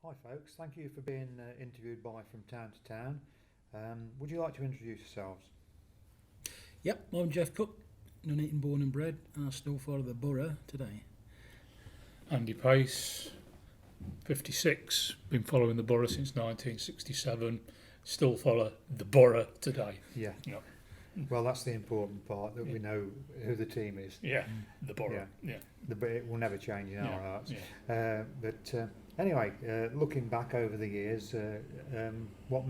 Hi folks, thank you for being interviewed by From Town to Town. Would you like to introduce yourselves? Yep, I'm Geoff Cooke, Nuneaton born and bred, and I still follow the borough today. Andy Pace, 56, been following the borough since 1967, still follow the borough today. Yeah. Yeah. Well, that's the important part, that we know who the team is. Yeah, the borough. Yeah. It will never change in our hearts. Yeah. Anyway, looking back over the years, what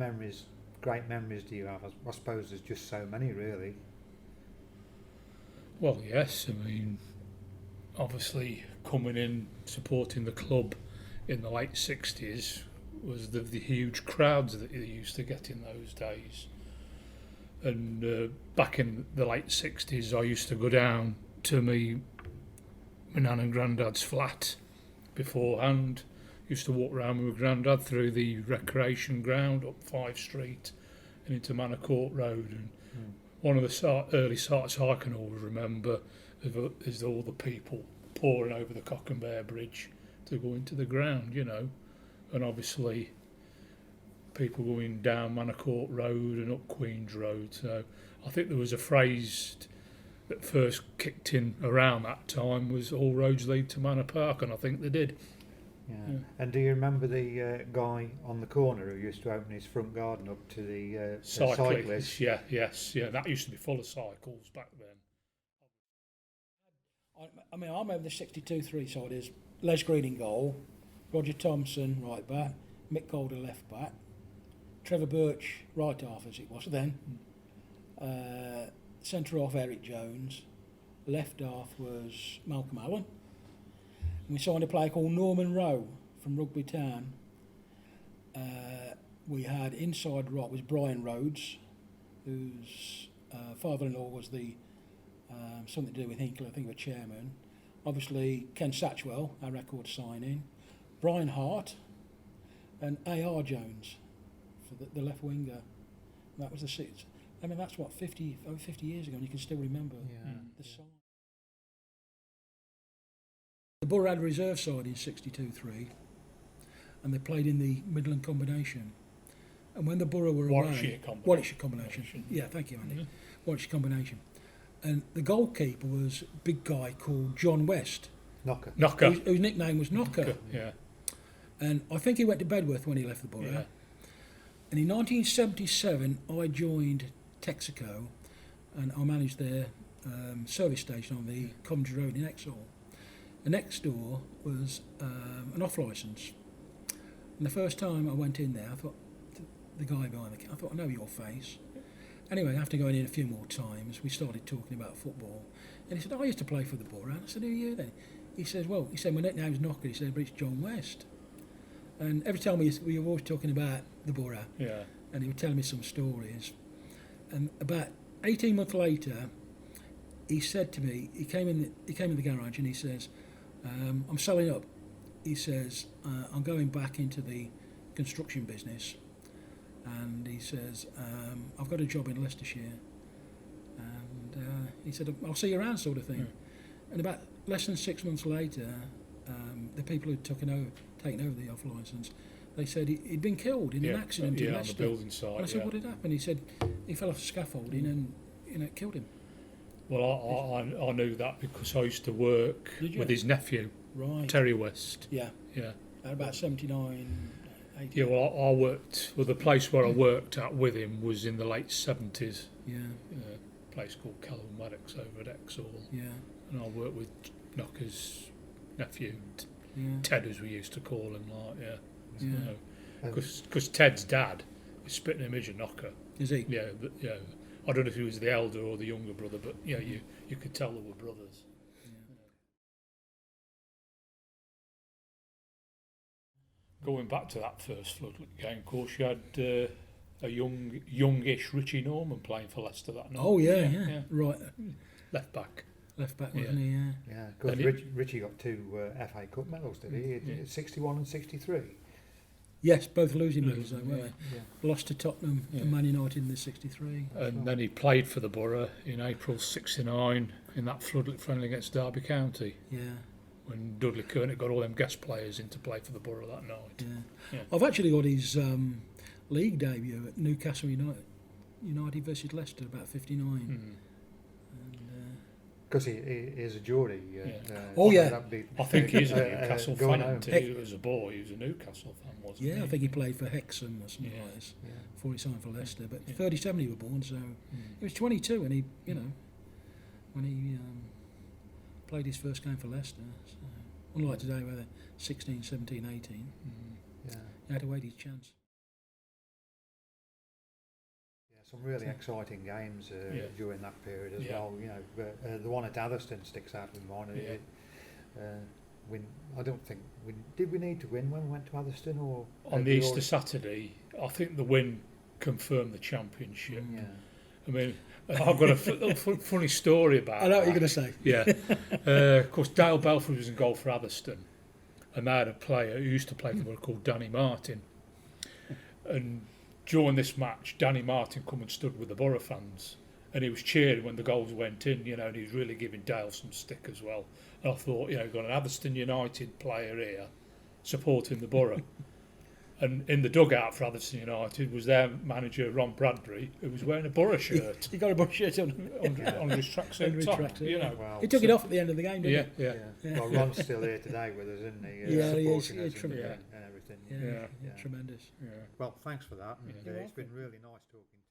great memories do you have? I suppose there's just so many, really. Well, yes, I mean, obviously coming in, supporting the club in the late 60s was the huge crowds that you used to get in those days. And back in the late 60s, I used to go down to my nan and granddad's flat beforehand. Used to walk around with my granddad through the recreation ground up 5 Street and into Manor Court Road. And one of the early sights I can always remember is all the people pouring over the Cock and Bear Bridge to go into the ground, you know. And obviously people going down Manor Court Road and up Queen's Road. So I think there was a phrase that first kicked in around that time was all roads lead to Manor Park, and I think they did. Yeah. And do you remember the guy on the corner who used to open his front garden up to the cyclists? Yeah, that used to be full of cycles back then. I remember the 62-3 side is Les Green in goal, Roger Thompson right back, Mick Calder left back, Trevor Birch right half as it was then, centre half Eric Jones, left half was Malcolm Allen. And we signed a player called Norman Rowe from Rugby Town. We had inside right was Brian Rhodes, whose father-in-law was the something to do with Hinkle, I think, the chairman. Obviously Ken Satchwell, our record signing, Brian Hart, and A.R. Jones for the left winger. That was the six. I mean, that's what over 50 years ago, and you can still remember the side. The Borough had a reserve side in 62-3, and they played in the Midland combination. And when the Borough were away, Warwickshire combination. Yeah, thank you, Andy. Warwickshire combination. And the goalkeeper was a big guy called John West. Knocker. Whose nickname was Knocker. Yeah. And I think he went to Bedworth when he left the Borough. Yeah. And in 1977, I joined Texaco, and I managed their service station on the Coventry Road in Exhall. And next door was an off licence. And the first time I went in there, I thought, the guy behind the I thought, I know your face. Anyway, after going in a few more times, we started talking about football. And he said, I used to play for the Borough. I said, who are you then? He says, my nickname's Knocker. He said, but it's John West. And every time we were always talking about the Borough. Yeah. And he would tell me some stories. And about 18 months later, he said to me, he came in the garage and he says, I'm selling up. He says, I'm going back into the construction business. And he says, I've got a job in Leicestershire. And he said, I'll see you around, sort of thing. Yeah. And about less than 6 months later, the people who'd taken over the off licence, they said he'd been killed in an accident in Leicester. On the building site. And I said, what had happened? He said he fell off the scaffolding and it killed him. Well, I knew that because I used to work with his nephew, right. Terry West. Yeah. At about 79, 80. Yeah, well, I worked. Well, the place where I worked at with him was in the late 70s. Yeah. A place called Calvin Maddox over at Exhall. Yeah. And I worked with Knocker's nephew, Yeah. Ted, as we used to call him, Yeah. Because Ted's dad is spitting image of Knocker. Is he? Yeah, but yeah. I don't know if he was the elder or the younger brother, but yeah, you could tell they were brothers. Going back to that first floodlit game, of course, you had a youngish Richie Norman playing for Leicester that night. Oh yeah. Right. Left back, wasn't he? Yeah. Yeah, because Richie got 2 FA Cup medals, did he? 61 and 63. Yes, both losing medals, though, weren't they? Yeah. Lost to Tottenham and Man United in the 63. And then he played for the Borough in April '69 in that floodlit friendly against Derby County. Yeah. when Dudley Kernick got all them guest players in to play for the Borough that night. Yeah. Yeah. I've actually got his league debut at Newcastle United versus Leicester, about 59. Mm. Because he is a Geordie. Oh, yeah. that'd be- I think he's a Newcastle going fan home. too. As a boy, he was a Newcastle fan, wasn't he? Yeah, I think he played for Hexham or something Yeah. like this Yeah. before he signed for Leicester. But Yeah. 37 he was born, so he was 22 when he, when he played his first game for Leicester. So, unlike today where they're 16, 17, 18, Yeah. he had to wait his chance. Some really exciting games during that period as Yeah. well. But the one at Atherstone sticks out in mind. I don't think did we need to win when we went to Atherstone or On the Easter Saturday, I think the win confirmed the championship. Yeah. I mean, I've got a funny story about. I know what that. you're going to say. Yeah. Of course, Dale Belford was in goal for Atherstone, and they had a player who used to play for them called Danny Martin. And during this match, Danny Martin come and stood with the Borough fans, and he was cheering when the goals went in, and he was really giving Dale some stick as well. And I thought, you've got an Atherstone United player here supporting the Borough. And in the dugout for Atherstone United was their manager, Ron Bradbury, who was wearing a Borough shirt He got a Borough shirt on. under his tracksuit Under his top, tracksuit, Well, He took it off at the end of the game, didn't Yeah. Well, Ron's still here today with us, isn't he? Yeah, he is. Supporting us Tremendous. and everything. he? Yeah, Yeah. tremendous. Yeah. Well, thanks for that. And, Yeah. it's been really nice talking to you.